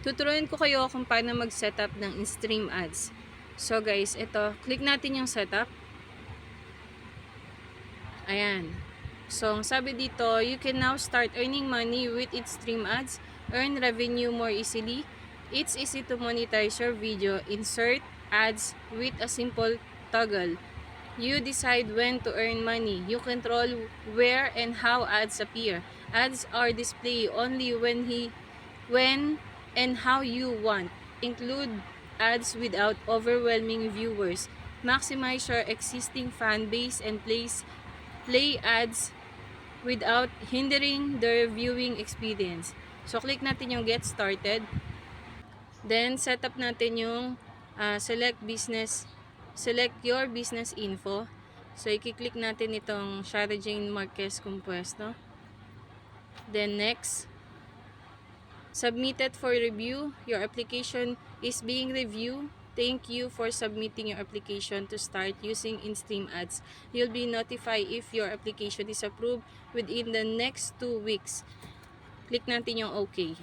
tuturuan ko kayo kung paano mag-setup ng in-stream ads. So guys, ito, click natin yung setup. Ayan. So, sabi dito, you can now start earning money with in-stream ads, earn revenue more easily. It's easy to monetize your video, insert ads with a simple toggle. You decide when to earn money. You control where and how ads appear. Ads are displayed only when and how you want. Include ads without overwhelming viewers. Maximize your existing fan base and play ads without hindering their viewing experience. So, click natin yung get started. Then, set up natin yung select your business info. So, i-click natin itong Shara Jane Marquez Compuesto. Then, next. Submitted for review. Your application is being reviewed. Thank you for submitting your application to start using in-stream ads. You'll be notified if your application is approved within the next 2 weeks. Click natin yung OK.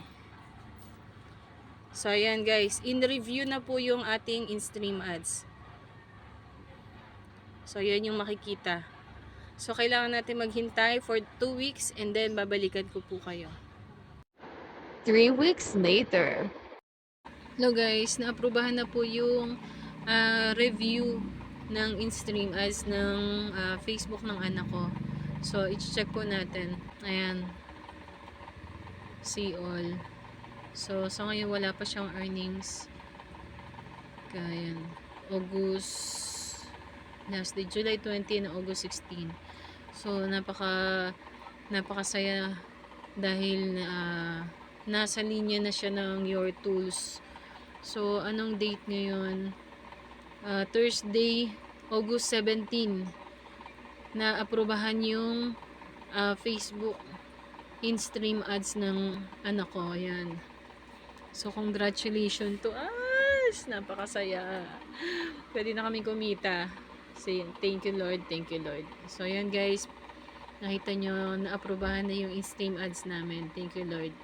So, ayan guys. In-review na po yung ating in-stream ads. So, yan yung makikita. So, kailangan natin maghintay for 2 weeks and then babalikan ko po kayo. 3 weeks later. Hello guys, naaprubahan na po yung review ng in-stream ads ng Facebook ng anak ko. So, i-check po natin. Ayan. See all. So, sa ngayon wala pa siyang earnings. Kaya, August, last day, July 20 and August 16. So, napakasaya dahil nasa linya na siya ng Your Tools. So, anong date ngayon? Thursday, August 17. Na aprobahan yung Facebook in-stream ads ng anak ko. Ayan. So, congratulations to us! Napakasaya. Pwede na kami kumita. So, thank you Lord, thank you Lord. So, ayan guys. Nakita nyo, na-aprobahan na yung in-stream ads namin. Thank you Lord.